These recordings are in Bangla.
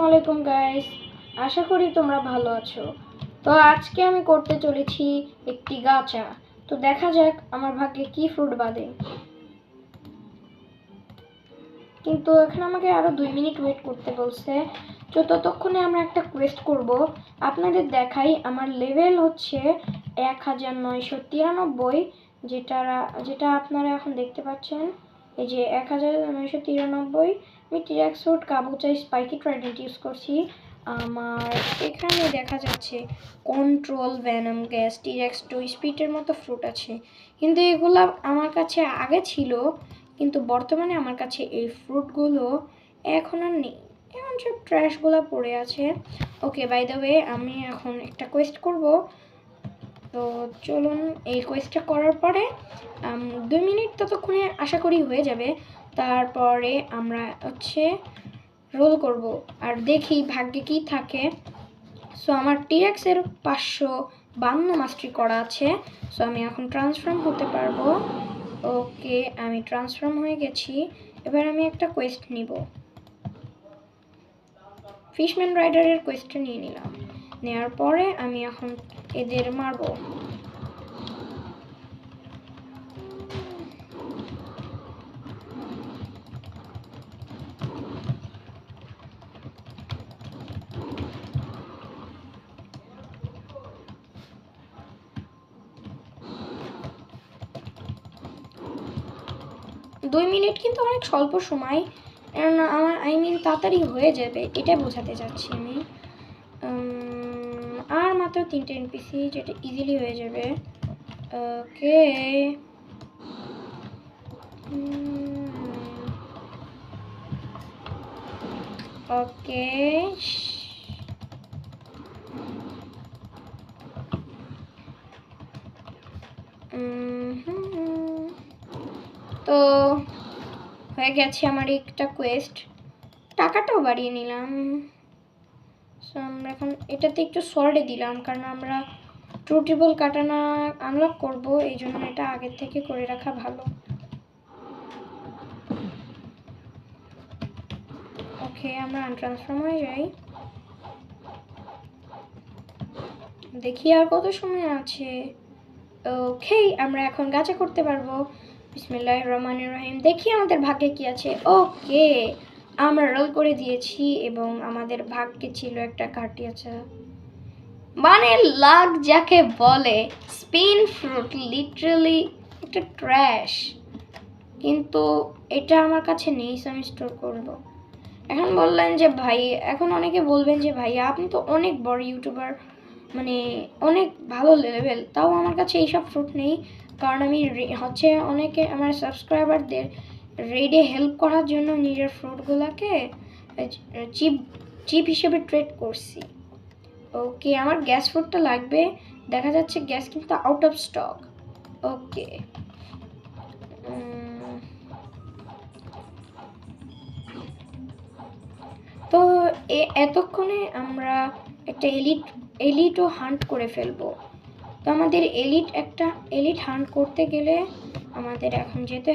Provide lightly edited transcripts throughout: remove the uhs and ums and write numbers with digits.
আলাইকুম গাইস, আশা করি তোমরা ভালো আছো। তো আজকে আমি করতে চলেছি একটি গাচা। তো দেখা যাক আমার ভাগ্যে কি ফ্রুট বাঁধে। কিন্তু এখানে আমাকে আরো 2 মিনিট ওয়েট করতে বলছে। তো ততক্ষণে আমরা একটা কোয়েস্ট করব। আপনাদের দেখাই আমার লেভেল হচ্ছে 1993, যেটা আপনারা এখন দেখতে পাচ্ছেন। এই যে 1993। আমি টিরাক্স রুট, কাবুচাই, স্পাইকি ট্রাইডেন্ট ইউজ করছি। আমার এখানে দেখা যাচ্ছে কন্ট্রোল, ভ্যানম গ্যাস, টিরাক্স 2 স্পিডের মতো ফ্রুট আছে, কিন্তু এগুলো আমার কাছে আগে ছিল, কিন্তু বর্তমানে আমার কাছে এই ফ্রুটগুলো এখন আর নেই। এখন সব ট্র্যাশগুলো পড়ে আছে। ওকে, বাই দ্য ওয়ে আমি এখন একটা কোয়েস্ট করব। তো চলুন, এই কোয়েস্টটা করার পরে 2 মিনিট ততক্ষণে আশা করি হয়ে যাবে। তারপরে আমরা রোল করব আর দেখি ভাগ্যে কি থাকে। সো আমার টিরেক্সের 552 মাস্টারি করা আছে। সো আমি এখন ট্রান্সফর্ম হতে পারবো। ওকে, আমি ট্রান্সফর্ম হয়ে গেছি। এবার আমি একটা কোয়েস্ট নিব। ফিশম্যান রাইডারের কোয়েস্টটা নিয়ে নিলাম। নেওয়ার পরে আমি এখন এদের মারবো। দুই মিনিট কিন্তু অনেক স্বল্প সময়, আমার তাড়াতাড়ি হয়ে যাবে, এটা বোঝাতে চাচ্ছি আমি। আর মাত্র 3টে এনপিসি, যেটা ইজিলি হয়ে যাবে। ওকে, ওকে, তো হয়ে গেছে আমার একটা কোয়েস্ট। টাকাটাও বাড়িয়ে নিলাম। সো আমরা এখন এটাতে একটু সল্টে দিলাম, কারণ আমরা ট্রুটিবল কাটানা আনলক করব, এই জন্য এটা আগের থেকে করে রাখা ভালো। ওকে, আমরা আনট্রান্সফর্ম হয়ে যাই। দেখি আর কত সময় আছে। ওকে, আমরা এখন গাচা করতে পারবো। বিসমিল্লাহির রহমানির রহিম। দেখি আমাদের ভাগ্যে কি আছে। ওকে, আমরা রোল করে দিয়েছি এবং আমাদের ভাগ্যে ছিল একটা কাটিয়াচা। মানে লাক যাকে বলে, স্পিন ফ্রুট লিটারালি একটা ট্র্যাশ, কিন্তু এটা আমার কাছে নেই, আমি স্টোর করবো। এখন বললেন যে ভাই, এখন অনেকে বলবেন যে ভাই আপনি তো অনেক বড় ইউটিউবার, মানে অনেক ভালো লেভেল, তাও আমার কাছে এইসব ফ্রুট নেই। কারণ আমি অনেকে আমার সাবস্ক্রাইবারদের রেডে হেল্প করার জন্য নিজের ফ্রুটগুলোকে চিপ হিসেবে ট্রেড করছি। ওকে, আমার গ্যাস ফ্রুটটা লাগবে। দেখা যাচ্ছে গ্যাস কিন্তু আউট অফ স্টক। ওকে, তো এতক্ষণে আমরা একটা এলিটও হান্ট করে ফেলবো। তো আমাদের এলিট হান্ট করতে গেলে আমাদের এখন যেতে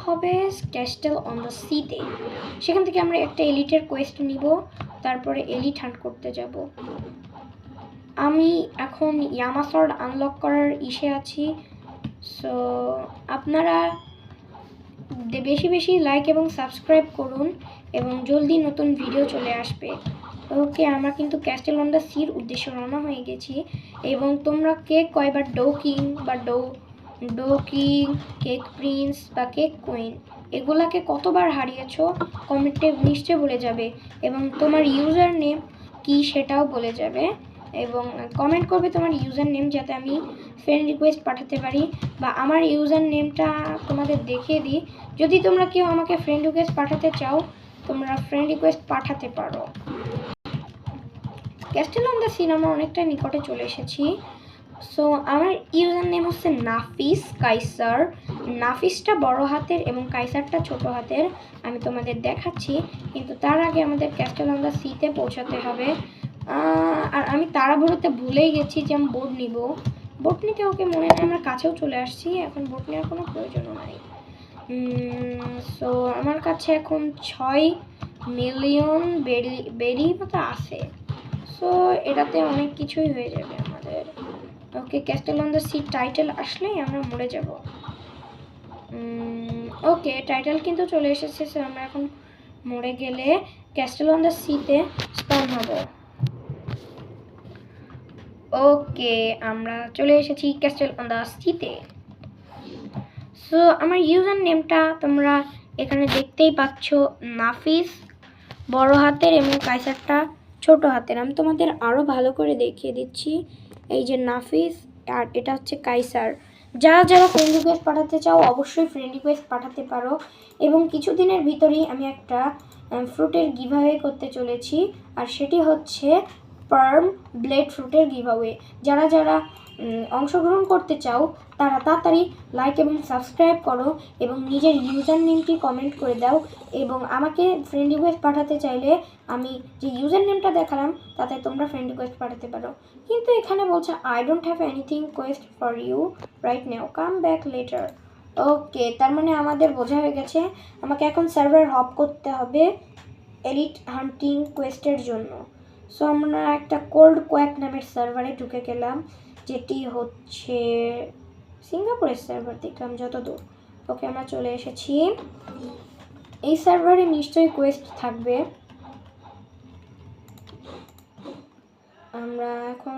হবে ক্যাস্টেল অন দ্য সিতে। সেখান থেকে আমরা একটা এলিটের কোয়েস্ট নিব, তারপরে এলিট হান্ট করতে যাব। আমি এখন ইয়ামাসর্ড আনলক করার ইসে আছি। সো আপনারা বেশি বেশি লাইক এবং সাবস্ক্রাইব করুন এবং জলদি নতুন ভিডিও চলে আসবে। ওকে, আমরা কিন্তু ক্যাস্টেল অন দ্য সির উদ্দেশ্যে রওনা হয়ে গেছি। এবং তোমরা কে কয়বার ডো কিং বা ডো কিং, কেক প্রিন্স বা কেক কুইন এগুলাকে কতবার হারিয়েছো কমেন্টে নিশ্চয় বলে যাবে, এবং তোমার ইউজার নেম কি সেটাও বলে যাবে। এবং কমেন্ট করবে তোমার ইউজার নেম, যাতে আমি ফ্রেন্ড রিকোয়েস্ট পাঠাতে পারি, বা আমার ইউজার নেমটা তোমাদের দেখিয়ে দিই। যদি তোমরা কেউ আমাকে ফ্রেন্ড রিকোয়েস্ট পাঠাতে চাও, তোমরা ফ্রেন্ড রিকোয়েস্ট পাঠাতে পারো। ক্যাস্টেল অন দ্য সিন আমরা অনেকটা নিকটে চলে এসেছি। সো আমার ইউজার নেম হচ্ছে নাফিস কাইসার। নাফিসটা বড় হাতের এবং কাইসারটা ছোট হাতের, আমি তোমাদের দেখাচ্ছি। কিন্তু তার আগে আমাদের ক্যাস্টেল অন দ্য সিতে পৌঁছাতে হবে। আর আমি তাড়াহুড়োতে ভুলেই গেছি যে আমি বোট নিব। বোট নিতে ওকে মনে নেই, আমরা কাছেও চলে আসছি, এখন বোট নেওয়ার কোনো প্রয়োজনও নাই। সো আমার কাছে এখন 6 মিলিয়ন বেরি মতো আছে। সো এটাতে অনেক কিছুই হয়ে যাবে আমাদের। Okay, castle on the sea title আসলেই আমরা মরে যাব। ওকে, টাইটেল কিন্তু চলে এসেছে। সো আমরা এখন মরে গেলে ক্যাস্টেল অন দ্য সিতে স্পন হব। ওকে, আমরা চলে এসেছি ক্যাস্টেল অন দ্য সিতে। সো আমার ইউজার নেমটা তোমরা এখানে দেখতেই পাচ্ছ, নাফিস বড় হাতের এবং কাইসারটা ছোট হাতের। আমি তোমাদের আরও ভালো করে দেখিয়ে দিচ্ছি। এই যে নাফিস আর এটা হচ্ছে কাইসার। যারা যারা ফ্রেন্ড রিকোয়েস্ট পাঠাতে চাও অবশ্যই ফ্রেন্ড রিকোয়েস্ট পাঠাতে পারো। এবং কিছুদিনের ভিতরেই আমি একটা ফ্রুটের গিভঅ্যাওয়ে করতে চলেছি, আর সেটি হচ্ছে পার্ম ব্লেড ফ্রুটের গিভঅ্যাওয়ে। যারা যারা অংশগ্রহণ করতে চাও তারা তাড়াতাড়ি লাইক এবং সাবস্ক্রাইব করো এবং নিজের ইউজার নেমটি কমেন্ট করে দাও। এবং আমাকে ফ্রেন্ড রিকোয়েস্ট পাঠাতে চাইলে আমি যে ইউজার নেমটা দেখালাম তাতে তোমরা ফ্রেন্ড রিকোয়েস্ট পাঠাতে পারো। কিন্তু এখানে বলছে I don't have anything quest for you right now, come back later. Okay, তার মানে আমাদের বোঝা হয়ে গেছে আমাকে এখন সার্ভার হপ করতে হবে এলিট হান্টিং কোয়েস্টের জন্য। সো আমরা একটা কোল্ড কোয়াক নামের সার্ভারে ঢুকে গেলাম, যেটি হচ্ছে সিঙ্গাপুরের সার্ভার দেখলাম যতদূর। ওকে, আমরা চলে এসেছি। এই সার্ভারে নিশ্চয়ই কোয়েস্ট থাকবে। আমরা এখন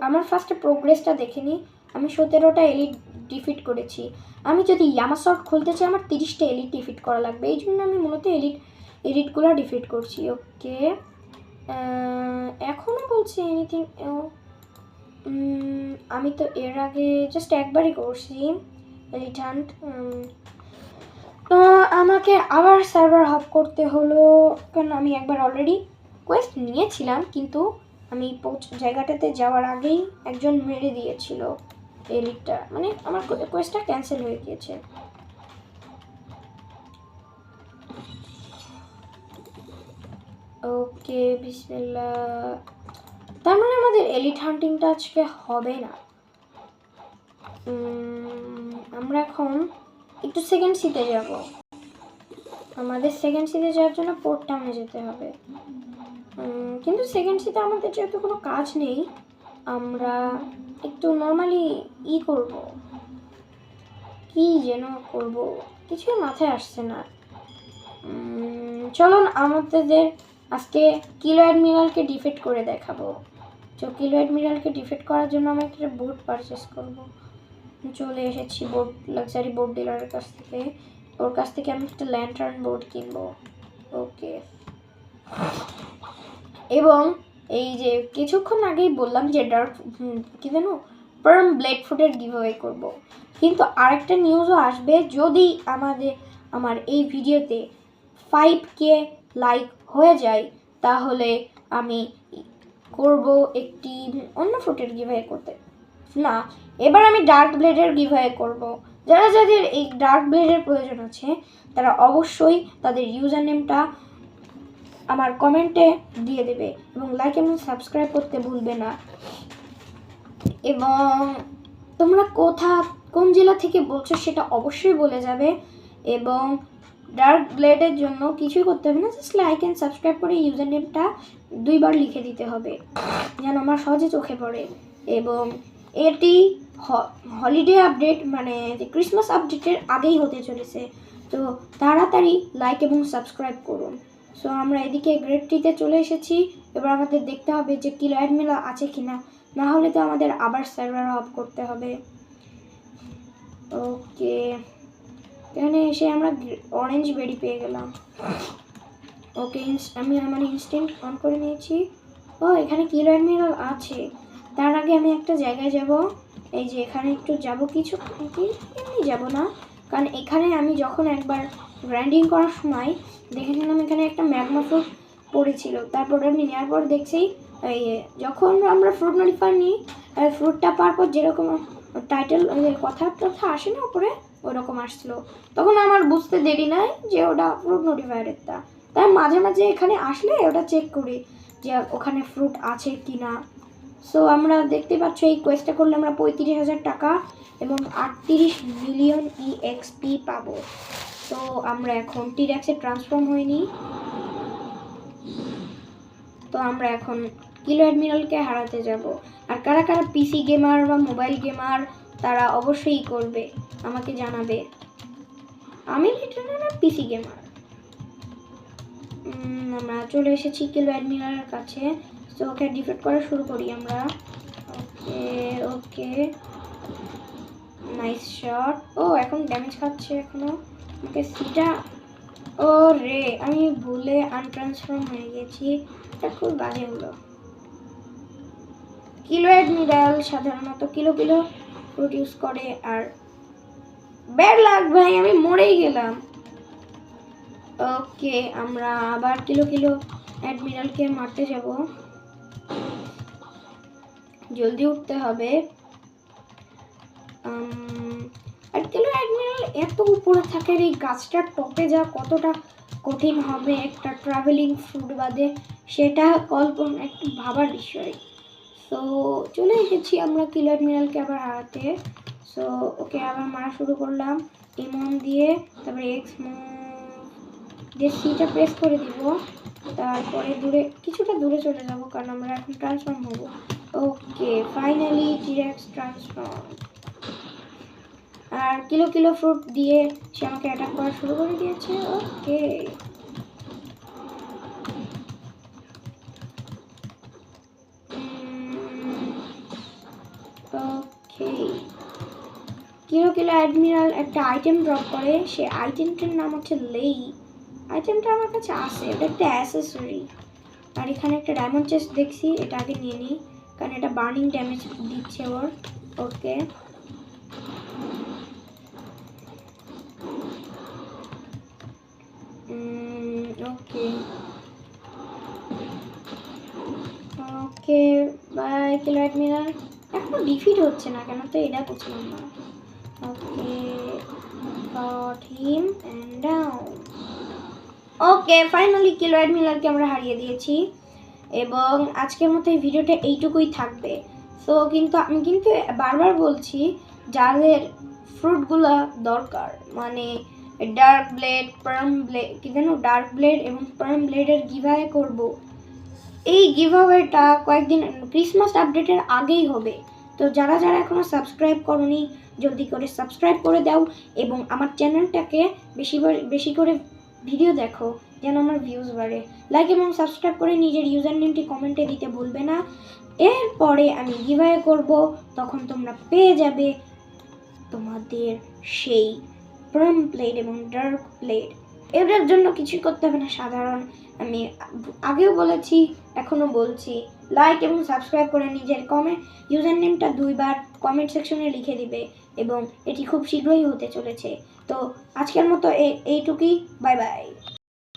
আমার ফার্স্টে প্রোগ্রেসটা দেখে নিই। আমি 17টা এলিট ডিফিট করেছি। আমি যদি ইয়ামাসর্ট খুলতে চাই আমার 30টা এলিট ডিফিট করা লাগবে, এই জন্য আমি মূলত এলিটগুলো ডিফিট করছি। ওকে, এখনও বলছি এনিথিং। আমি তো এর আগে জাস্ট একবারই করছি এলিট হান্ট। তো আমাকে আবার সার্ভার হপ করতে হলো, কারণ আমি একবার অলরেডি কোয়েস্ট নিয়েছিলাম, কিন্তু আমি জায়গাটাতে যাওয়ার আগেই একজন মেরে দিয়েছিল এলিটটা, মানে আমার কোয়েস্টটা ক্যান্সেল হয়ে গিয়েছে। ওকে, বিসমিল্লাহ। তার মানে আমাদের এলিট হান্টিংটা আজকে হবে না। আমরা এখন একটু সেকেন্ড সিতে যাব। আমাদের সেকেন্ড সিতে যাওয়ার জন্য পোর্ট টাউনে যেতে হবে। কিন্তু সেকেন্ড সিতে আমাদের যেহেতু কোনো কাজ নেই, আমরা একটু নর্মালি করব, কি যেন করব কিছুই মাথায় আসছে না। চলুন আমাদের আজকে কিলো অ্যাডমিরালকে ডিফিট করে দেখাবো। তো কিলো অ্যাডমিরালকে ডিফিট করার জন্য আমি একটা বোট পারচেস করব। চলে এসেছি বোট লাক্সারি বোট ডিলারের কাছ থেকে। ওর কাছ থেকে আমি একটা ল্যান্টার্ন বোট কিনবো। ওকে, এবং এই যে কিছুক্ষণ আগেই বললাম যে ডার্ক কি জানো পার্ম ব্লেড ফ্রুটের গিভঅ্যাওয়ে করব, কিন্তু আরেকটা নিউজও আসবে। যদি আমার এই ভিডিওতে 5K লাইক হয়ে যায় তাহলে আমি করব একটি অন্য ফ্রুটের গিভঅ্যাওয়ে করতে। না, এবার আমি ডার্ক ব্লেডের গিভঅ্যাওয়ে করব। যারা যাদের এই ডার্ক ব্লেডের প্রয়োজন আছে তারা অবশ্যই তাদের ইউজার নেমটা আমার কমেন্টে দিয়ে দেবে এবং লাইক এবং সাবস্ক্রাইব করতে ভুলবে না। এবং তোমরা কোন জেলা থেকে বলছো সেটা অবশ্যই বলে যাবে। এবং ডার্ক ব্লেডের জন্য কিছুই করতে হবে না, জাস্ট লাইক অ্যান্ড সাবস্ক্রাইব করে ইউজার নেমটা 2 বার লিখে দিতে হবে যেন আমার সহজে চোখে পড়ে। এবং এটি হলিডে আপডেট মানে যে ক্রিসমাস আপডেটের আগেই হতে চলেছে, তো তাড়াতাড়ি লাইক এবং সাবস্ক্রাইব করুন। সো আমরা এদিকে গ্রেড টিতে চলে এসেছি। এবার আমাদের দেখতে হবে যে কিলো অ্যাডমিরাল আছে কিনা, না হলে তো আমাদের আবার সার্ভার হপ করতে হবে। ওকে, এখানে এসে আমরা অরেঞ্জ বেরি পেয়ে গেলাম। ওকে, আমি আমার ইনস্ট্যান্ট অন করে নিয়েছি। ও, এখানে কিলো অ্যাডমিরাল আছে। তার আগে আমি একটা জায়গায় যাব। এই যে এখানে একটু যাব, কিছু এমনি যাব না, কারণ এখানে আমি যখন একবার গ্রাইন্ডিং করার সময় দেখেছিলাম এখানে একটা ম্যাগমা ফ্রুট পড়েছিল। তারপর আমি নেওয়ার পর দেখছি এই যখন আমরা ফ্রুট নোটিফায়ার নিই, ফ্রুটটা পাওয়ার পর যেরকম টাইটেল কথা আসে না উপরে, ওরকম আসছিলো। তখন আমার বুঝতে দেরি নাই যে ওটা ফ্রুট নোটিফায়ারের তা। তাই মাঝে মাঝে এখানে আসলে ওটা চেক করি যে ওখানে ফ্রুট আছে কি না। সো আমরা দেখতে পাচ্ছ এই কোয়েস্টটা করলে আমরা 35,000 টাকা এবং 38 মিলিয়ন EXP পাবো। তো আমরা এখন টিরেক্সে ট্রান্সফর্ম হইনি, তো আমরা এখন কিলো অ্যাডমিরালকে হারাতে যাব। আর কারা কারা পিসি গেমার বা মোবাইল গেমার তারা অবশ্যই করবে, আমাকে জানাবে। আমি লিটারালি পিসি গেমার। আমরা চলে এসেছি কিলো অ্যাডমিরালের কাছে, তো ওকে ডিফেক্ট করা শুরু করি আমরা। ওকে ওকে, নাইস শট। ও এখন ড্যামেজ খাচ্ছে এখনো। ওকে সিটা, ও রে আমি ভুলে আনট্রান্সফর্ম হয়ে গেছি, এটা খুব বাজে হলো। কিলো অ্যাডমিরাল সাধারণত কিলো ফ্রুট ইউজ করে, আর ব্যাড লাক ভাই আমি মরেই গেলাম। ওকে আমরা আবার কিলো অ্যাডমিরালকে মারতে যাব, জলদি উঠতে হবে। আর কিলো অ্যাডমিরাল এত উপরে থাকে, এই গাছটার টপে যা কতটা কঠিন হবে একটা ট্রাভেলিং ফ্রুট বাদে, সেটা কল্পনা একটু ভাবার বিষয়। সো চলে এসেছি আমরা কিলো অ্যাডমিরালকে আবার হারাতে। সো ওকে আবার মারা শুরু করলাম ইমন দিয়ে, তারপরে এক্স দিয়ে সিটা প্রেস করে দিব, তারপরে কিছুটা দূরে চলে যাব কারণ আমরা এখন ট্রান্সফর্ম হব। Okay finally T rex transform. আর কিলো ফ্রুট দিয়ে সে আমাকে অ্যাটাক করা শুরু করে দিয়েছে। ওকে ওকে, কিলো অ্যাডমিরাল একটা আইটেম ড্রপ করে, সে আইটেমটার নাম হচ্ছে লেই। আইটেমটা আমার কাছে আছে, এটা একটা অ্যাসেসরি। আর এখানে একটা ডায়মন্ড চেস্ট দেখছি, এটা আগে নিয়ে নিই কারণ এটা বার্নিং ড্যামেজ দিচ্ছে ওর। Okay okay okay bye kilo admiral. এখনো ডিফিট হচ্ছে না কেন, তো এটা বুঝলাম না। Okay got him and down. Okay finally kilo অ্যাডমিরালকে আমরা হারিয়ে দিয়েছি, এবং আজকের মতো এই ভিডিওটা এইটুকুই থাকবে। সো কিন্তু আমি বারবার বলছি, যাদের ফ্রুটগুলো দরকার, মানে ডার্ক ব্লেড, পার্ম ব্লেড, কি যেন ডার্ক ব্লেড এবং পার্ম ব্লেডের গিভঅ্যাওয়ে করব। এই গিভঅ্যাওয়েটা কয়েকদিন ক্রিসমাস আপডেটের আগেই হবে। তো যারা যারা এখনো সাবস্ক্রাইব করনি জলদি করে সাবস্ক্রাইব করে দাও, এবং আমার চ্যানেলটাকে বেশি করে ভিডিও দেখো যেন আমার ভিউজ বাড়ে। লাইক এবং সাবস্ক্রাইব করে নিজের ইউজার নেমটি কমেন্টে দিতে ভুলবে না। এরপরে আমি গিভঅ্যাওয়ে করব, তখন তোমরা পেয়ে যাবে তোমাদের সেই পার্ম ব্লেড এবং ডার্ক ব্লেড। এটার জন্য কিছুই করতে হবে না, সাধারণ আমি আগেও বলেছি এখনো বলছি, লাইক এবং সাবস্ক্রাইব করে নিজের ইউজার নেমটা 2 বার কমেন্ট সেকশনে লিখে দিবে, এবং এটি খুব শীঘ্রই হতে চলেছে। তো আজকের মতো এইটুকুই, বাই বাই।